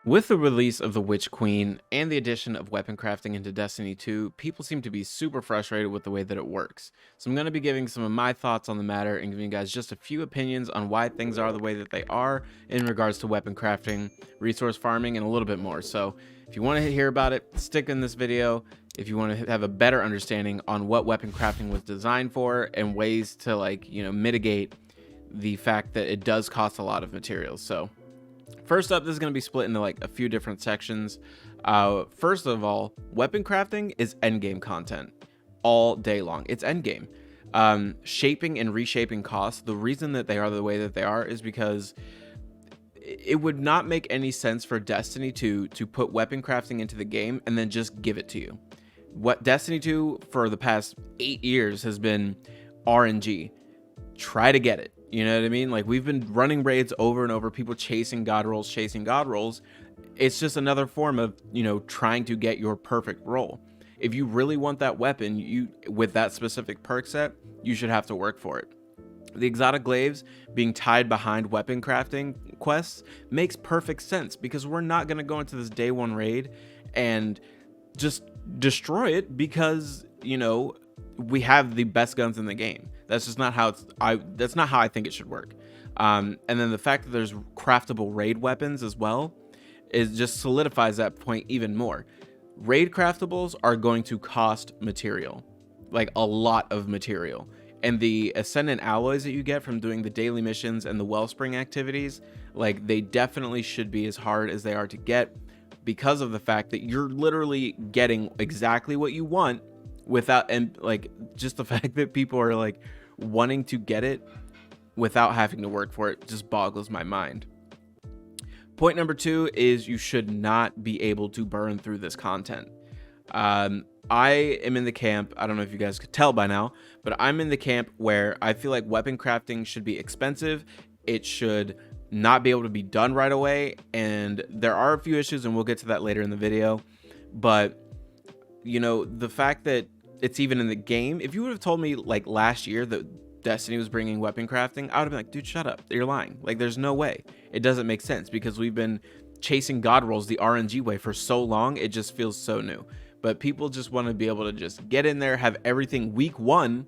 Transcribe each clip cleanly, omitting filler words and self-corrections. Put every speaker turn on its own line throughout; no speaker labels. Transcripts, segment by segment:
With the release of the Witch Queen and the addition of weapon crafting into Destiny 2, people seem to be super frustrated with the way that it works. So I'm going to be giving some of my thoughts on the matter and giving you guys just a few opinions on why things are the way that they are in regards to weapon crafting, resource farming, and a little bit more. So if you want to hear about it, stick in this video. If you want to have a better understanding on what weapon crafting was designed for and ways to mitigate the fact that it does cost a lot of materials. So first up, this is going to be split into a few different sections. First of all, weapon crafting is endgame content all day long. It's endgame. Shaping and reshaping costs. The reason that they are the way that they are is because it would not make any sense for Destiny 2 to put weapon crafting into the game and then just give it to you. What Destiny 2 for the past 8 years has been RNG. Try to get it. You know what I mean? Like, we've been running raids over and over, people chasing god rolls. It's just another form of, trying to get your perfect roll. If you really want that weapon, with that specific perk set, you should have to work for it. The exotic glaives being tied behind weapon crafting quests makes perfect sense, because we're not going to go into this day one raid and just destroy it because, we have the best guns in the game. That's just not how that's not how I think it should work. And then the fact that there's craftable raid weapons as well just solidifies that point even more. Raid craftables are going to cost material, like a lot of material. And the ascendant alloys that you get from doing the daily missions and the wellspring activities, they definitely should be as hard as they are to get, because of the fact that you're literally getting exactly what you want without, and just the fact that people are wanting to get it without having to work for it just boggles my mind. Point number 2 is you should not be able to burn through this content. I am in the camp, I don't know if you guys could tell by now, but I'm in the camp where I feel like weapon crafting should be expensive. It should not be able to be done right away, and there are a few issues, and we'll get to that later in the video. But the fact that it's even in the game, if you would have told me last year that Destiny was bringing weapon crafting, I would have been like, dude, shut up, you're lying. There's no way. It doesn't make sense, because we've been chasing god rolls the RNG way for so long. It just feels so new. But people just want to be able to just get in there, have everything week 1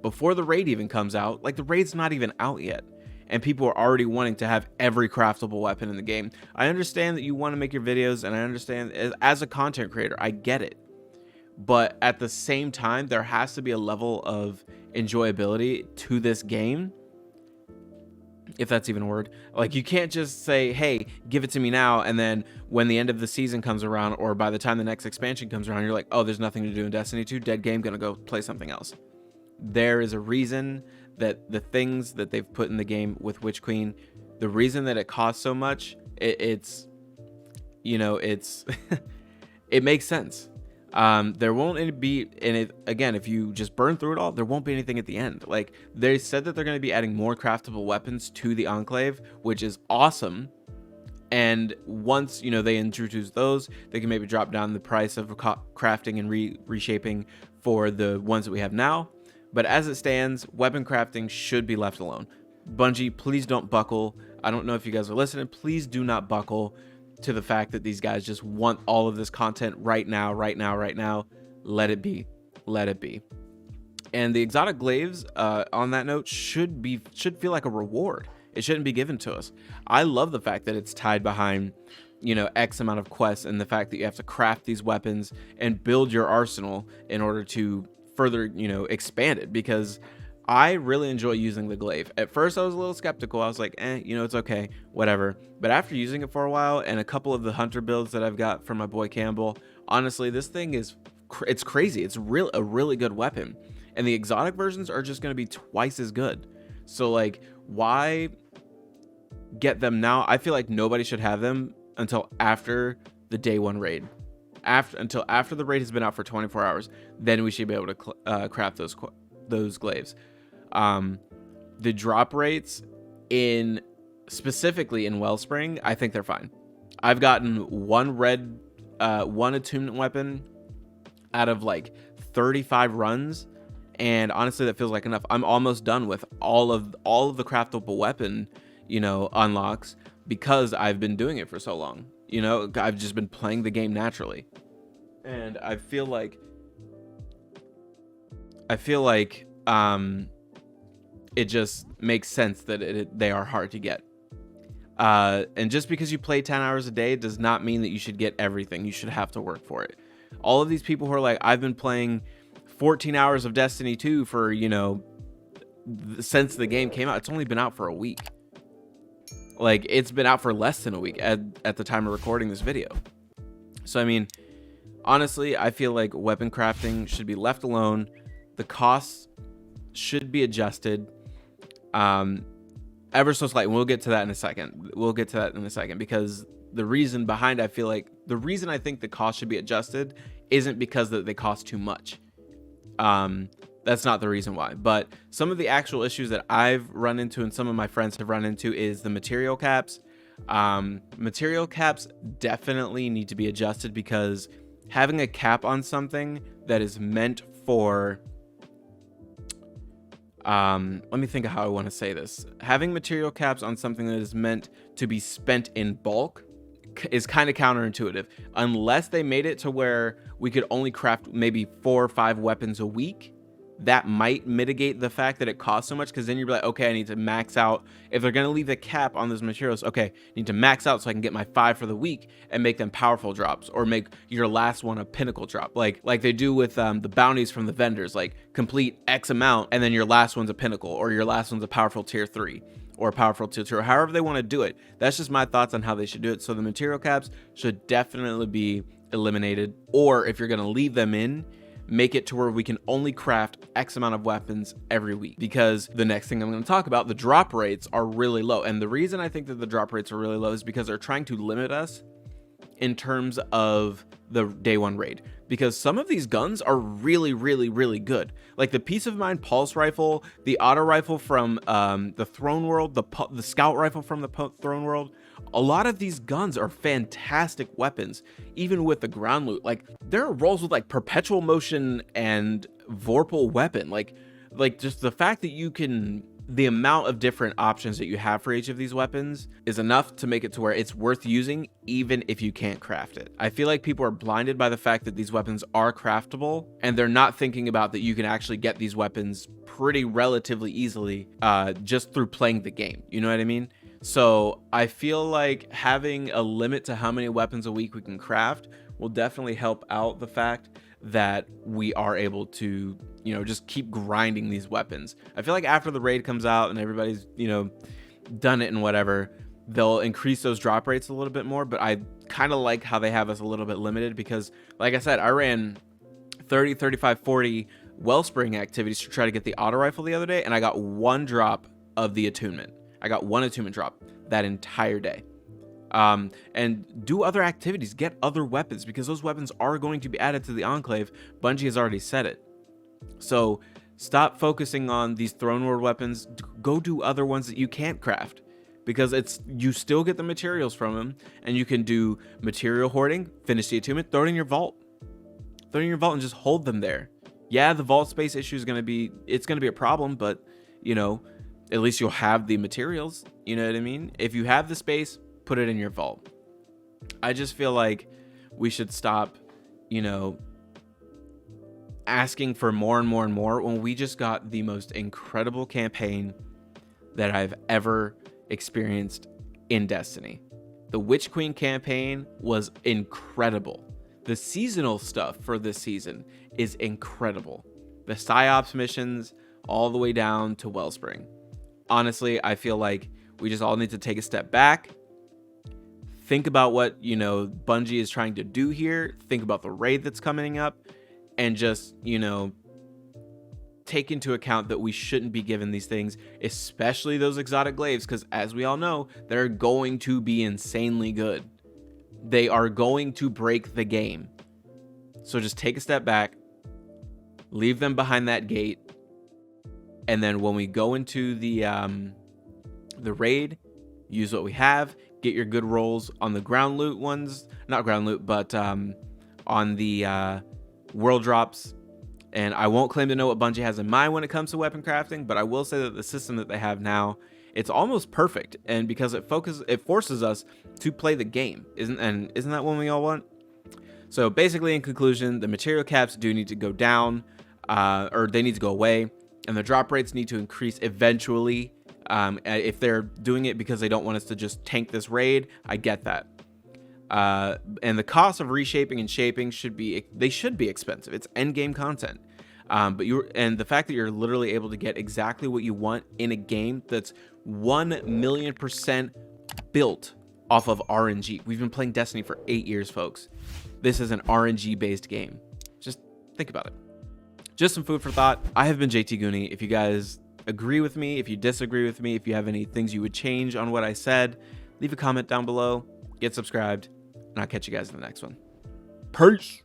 before the raid even comes out. The raid's not even out yet, and people are already wanting to have every craftable weapon in the game. I understand that you want to make your videos, and I understand as a content creator, I get it. But at the same time, there has to be a level of enjoyability to this game, if that's even a word. You can't just say, hey, give it to me now, and then when the end of the season comes around, or by the time the next expansion comes around, you're like, oh, there's nothing to do in Destiny 2, dead game, gonna go play something else. There is a reason that the things that they've put in the game with Witch Queen, the reason that it costs so much, it's it makes sense. There won't be, and it, again, if you just burn through it all, there won't be anything at the end. They said that they're going to be adding more craftable weapons to the Enclave, which is awesome. And once they introduce those, they can maybe drop down the price of crafting and reshaping for the ones that we have now. But as it stands, weapon crafting should be left alone. Bungie, please don't buckle. I don't know if you guys are listening. Please do not buckle to the fact that these guys just want all of this content right now. Let it be. And the exotic glaives, on that note, should feel like a reward. It shouldn't be given to us. I love the fact that it's tied behind X amount of quests, and the fact that you have to craft these weapons and build your arsenal in order to further expand it, because I really enjoy using the glaive. At first I was a little skeptical. I was like, it's okay, whatever. But after using it for a while, and a couple of the hunter builds that I've got from my boy Campbell, honestly, this thing it's crazy. It's a really good weapon, and the exotic versions are just going to be twice as good. So why get them now? I feel like nobody should have them until after the day 1 raid. Until after the raid has been out for 24 hours, then we should be able to craft those glaives. The drop rates specifically in Wellspring, I think they're fine. I've gotten one attunement weapon out of 35 runs, and honestly, that feels like enough. I'm almost done with all of the craftable weapon, unlocks, because I've been doing it for so long. You know, I've just been playing the game naturally. And I feel like it just makes sense that they are hard to get. And just because you play 10 hours a day does not mean that you should get everything. You should have to work for it. All of these people who are like, I've been playing 14 hours of Destiny 2 for, you know, since the game came out. It's only been out for a week. Like, it's been out for less than a week at the time of recording this video. So, I mean, honestly, I feel like weapon crafting should be left alone. The costs should be adjusted ever so slightly. We'll get to that in a second. Because the reason behind, I think the cost should be adjusted isn't because that they cost too much. That's not the reason why. But some of the actual issues that I've run into and some of my friends have run into is the material caps. Material caps definitely need to be adjusted, because having a cap on something that is meant for let me think of how I want to say this. Having material caps on something that is meant to be spent in bulk is kind of counterintuitive. Unless they made it to where we could only craft maybe 4 or 5 weapons a week, that might mitigate the fact that it costs so much, because then you're like, okay, I need to max out. If they're going to leave the cap on those materials, okay, I need to max out so I can get my 5 for the week and make them powerful drops, or make your last one a pinnacle drop, like they do with the bounties from the vendors, like complete X amount and then your last one's a pinnacle, or your last one's a powerful tier 3 or a powerful tier 2, or however they want to do it. That's just my thoughts on how they should do it. So the material caps should definitely be eliminated, or if you're going to leave them in, make it to where we can only craft X amount of weapons every week. Because the next thing I'm going to talk about, the drop rates are really low. And the reason I think that the drop rates are really low is because they're trying to limit us in terms of the day one raid, because some of these guns are really, really, really good. Like the Peace of Mind pulse rifle, the auto rifle from the Throne World, the scout rifle from the Throne World. A lot of these guns are fantastic weapons, even with the ground loot. Like there are rolls with like perpetual motion and Vorpal weapon. Like just the fact that you can, the amount of different options that you have for each of these weapons is enough to make it to where it's worth using, even if you can't craft it. I feel like people are blinded by the fact that these weapons are craftable, and they're not thinking about that you can actually get these weapons pretty relatively easily just through playing the game. You know what I mean? So I feel like having a limit to how many weapons a week we can craft will definitely help out the fact that we are able to, you know, just keep grinding these weapons. I feel like after the raid comes out and everybody's, you know, done it and whatever, they'll increase those drop rates a little bit more. But I kind of like how they have us a little bit limited, because like I said, I ran 30, 35, 40 wellspring activities to try to get the auto rifle the other day, and I got 1 drop of the attunement. I got 1 attunement drop that entire day. And do other activities, get other weapons, because those weapons are going to be added to the Enclave. Bungie has already said it. So stop focusing on these Throne World weapons. Go do other ones that you can't craft, because you still get the materials from them, and you can do material hoarding, finish the attunement, throw it in your vault. Throw it in your vault and just hold them there. Yeah, the vault space issue is going to be a problem, but you know, at least you'll have the materials. You know what I mean? If you have the space, put it in your vault. I just feel like we should stop, you know, asking for more and more and more when we just got the most incredible campaign that I've ever experienced in Destiny. The Witch Queen campaign was incredible. The seasonal stuff for this season is incredible. The PsyOps missions all the way down to Wellspring. Honestly, I feel like we just all need to take a step back, think about what, you know, Bungie is trying to do here, think about the raid that's coming up, and just, you know, take into account that we shouldn't be given these things, especially those exotic glaives, because as we all know, they're going to be insanely good. They are going to break the game. So just take a step back, leave them behind that gate, and then when we go into the raid, use what we have, get your good rolls on the ground loot ones, not ground loot, but on the world drops. And I won't claim to know what Bungie has in mind when it comes to weapon crafting, but I will say that the system that they have now It's almost perfect, and because it forces us to play the game. Isn't that what we all want? So basically, in conclusion, the material caps do need to go down, or they need to go away, and the drop rates need to increase eventually. If they're doing it because they don't want us to just tank this raid, I get that. And the cost of reshaping and shaping should be expensive. It's endgame content. But the fact that you're literally able to get exactly what you want in a game that's 1,000,000% built off of RNG. We've been playing Destiny for 8 years, folks. This is an RNG based game. Just think about it. Just some food for thought. I have been JT Goonie. If you guys agree with me, if you disagree with me, if you have any things you would change on what I said, leave a comment down below, get subscribed, and I'll catch you guys in the next one. Peace.